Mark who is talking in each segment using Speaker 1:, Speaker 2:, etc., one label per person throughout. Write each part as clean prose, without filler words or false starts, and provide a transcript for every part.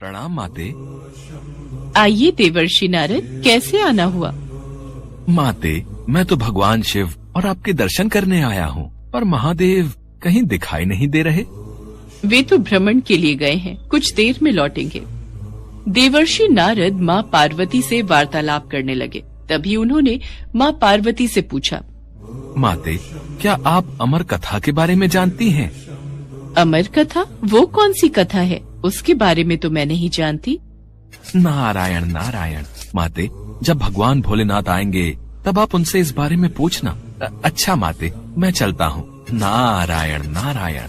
Speaker 1: प्रणाम माते।
Speaker 2: आइए देवर्षि नारद, कैसे आना हुआ?
Speaker 1: माते, मैं तो भगवान शिव और आपके दर्शन करने आया हूँ, पर महादेव कहीं दिखाई नहीं दे रहे।
Speaker 2: वे तो भ्रमण के लिए गए हैं, कुछ देर में लौटेंगे। देवर्षि नारद माँ पार्वती से वार्तालाप करने लगे। तभी उन्होंने माँ पार्वती से पूछा,
Speaker 1: माते, क्या आप अमर कथा के बारे में जानती हैं?
Speaker 2: अमर कथा? वो कौन सी कथा है? उसके बारे में तो मैं नहीं जानती।
Speaker 1: नारायण नारायण। माते, जब भगवान भोलेनाथ आएंगे तब आप उनसे इस बारे में पूछना। अच्छा माते, मैं चलता हूँ। नारायण नारायण।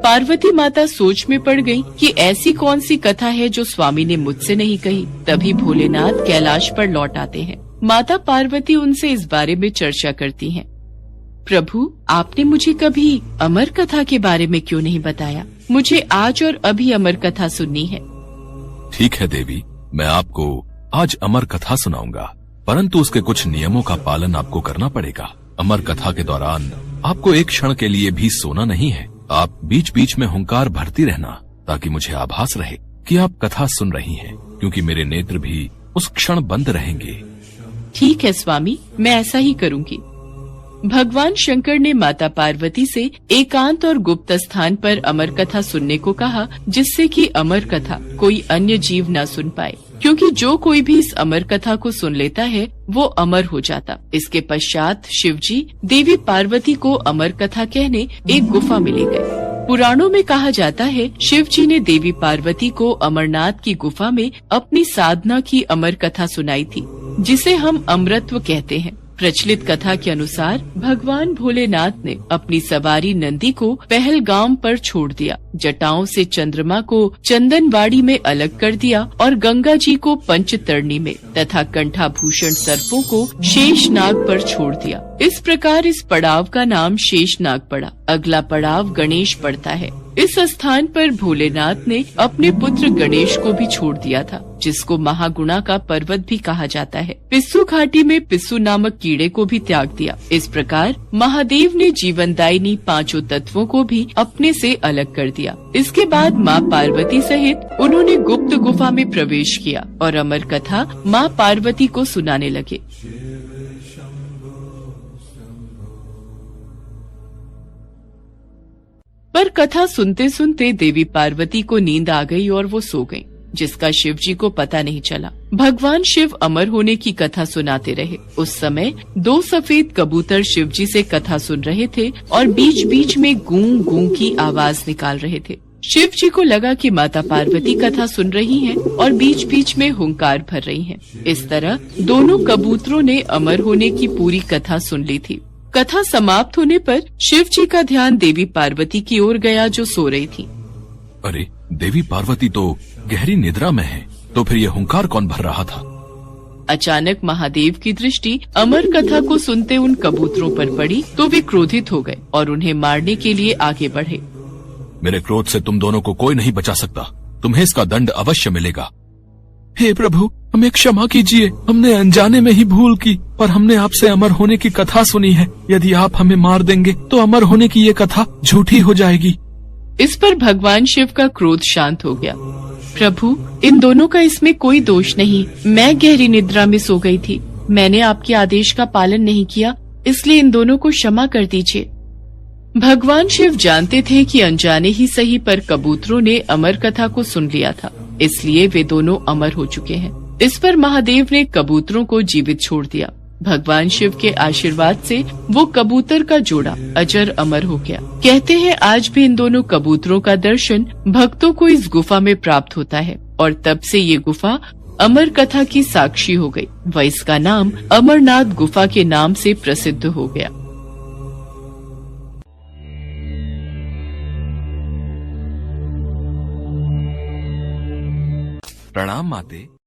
Speaker 2: पार्वती माता सोच में पड़ गई कि ऐसी कौन सी कथा है जो स्वामी ने मुझसे नहीं कही। तभी भोलेनाथ कैलाश पर लौट आते हैं। माता पार्वती उनसे इस बारे में चर्चा करती हैं। प्रभु, आपने मुझे कभी अमर कथा के बारे में क्यों नहीं बताया? मुझे आज और अभी अमर कथा सुननी है।
Speaker 1: ठीक है देवी, मैं आपको आज अमर कथा सुनाऊंगा, परंतु उसके कुछ नियमों का पालन आपको करना पड़ेगा। अमर कथा के दौरान आपको एक क्षण के लिए भी सोना नहीं है। आप बीच बीच में हुंकार भरती रहना, ताकि मुझे आभास रहे कि आप कथा सुन रही हैं, क्योंकि मेरे नेत्र भी उस क्षण बंद रहेंगे।
Speaker 2: ठीक है स्वामी, मैं ऐसा ही करूंगी। भगवान शंकर ने माता पार्वती से एकांत और गुप्त स्थान पर अमर कथा सुनने को कहा, जिससे कि अमर कथा कोई अन्य जीव न सुन पाए, क्योंकि जो कोई भी इस अमर कथा को सुन लेता है वो अमर हो जाता। इसके पश्चात शिवजी देवी पार्वती को अमर कथा कहने एक गुफा में ले गए। पुराणों में कहा जाता है, शिवजी ने देवी पार्वती को अमरनाथ की गुफा में अपनी साधना की अमर कथा सुनाई थी, जिसे हम अमृतत्व कहते हैं। प्रचलित कथा के अनुसार भगवान भोलेनाथ ने अपनी सवारी नंदी को पहलगाम पर छोड़ दिया, जटाओं से चंद्रमा को चंदनवाड़ी में अलग कर दिया और गंगा जी को पंचतरणी में तथा कंठाभूषण सर्पों को शेषनाग पर छोड़ दिया। इस प्रकार इस पड़ाव का नाम शेषनाग पड़ा। अगला पड़ाव गणेश पड़ता है। इस स्थान पर भोलेनाथ ने अपने पुत्र गणेश को भी छोड़ दिया था, जिसको महागुणा का पर्वत भी कहा जाता है। पिस्सू घाटी में पिस्सू नामक कीड़े को भी त्याग दिया। इस प्रकार महादेव ने जीवनदायिनी पांचों तत्वों को भी अपने से अलग कर दिया। इसके बाद माँ पार्वती सहित उन्होंने गुप्त गुफा में प्रवेश किया और अमर कथा माँ पार्वती को सुनाने लगे। पर कथा सुनते सुनते देवी पार्वती को नींद आ गई और वो सो गईं, जिसका शिवजी को पता नहीं चला। भगवान शिव अमर होने की कथा सुनाते रहे। उस समय 2 सफेद कबूतर शिवजी से कथा सुन रहे थे और बीच बीच में गूं गूं की आवाज निकाल रहे थे। शिवजी को लगा कि माता पार्वती कथा सुन रही हैं और बीच बीच में हुंकार भर रही हैं। इस तरह दोनों कबूतरों ने अमर होने की पूरी कथा सुन ली थी। कथा समाप्त होने पर शिव जी का ध्यान देवी पार्वती की ओर गया, जो सो रही थी।
Speaker 1: अरे, देवी पार्वती तो गहरी निद्रा में है, तो फिर ये हुंकार कौन भर रहा था?
Speaker 2: अचानक महादेव की दृष्टि अमर कथा को सुनते उन कबूतरों पर पड़ी, तो वे क्रोधित हो गए और उन्हें मारने के लिए आगे बढ़े।
Speaker 1: मेरे क्रोध से तुम दोनों को कोई नहीं बचा सकता। तुम्हें इसका दंड अवश्य मिलेगा। हे प्रभु, हमें क्षमा कीजिए। हमने अनजाने में ही भूल की, पर हमने आपसे अमर होने की कथा सुनी है। यदि आप हमें मार देंगे तो अमर होने की ये कथा झूठी हो जाएगी।
Speaker 2: इस पर भगवान शिव का क्रोध शांत हो गया। प्रभु, इन दोनों का इसमें कोई दोष नहीं। मैं गहरी निद्रा में सो गई थी। मैंने आपके आदेश का पालन नहीं किया, इसलिए इन दोनों को क्षमा कर दीजिए। भगवान शिव जानते थे कि अनजाने ही सही पर कबूतरों ने अमर कथा को सुन लिया था, इसलिए वे दोनों अमर हो चुके हैं। इस पर महादेव ने कबूतरों को जीवित छोड़ दिया। भगवान शिव के आशीर्वाद से वो कबूतर का जोड़ा अजर अमर हो गया। कहते हैं आज भी इन दोनों कबूतरों का दर्शन भक्तों को इस गुफा में प्राप्त होता है और तब से ये गुफा अमर कथा की साक्षी हो गई व इसका नाम अमरनाथ गुफा के नाम से प्रसिद्ध हो गया।
Speaker 1: प्रणाम माते।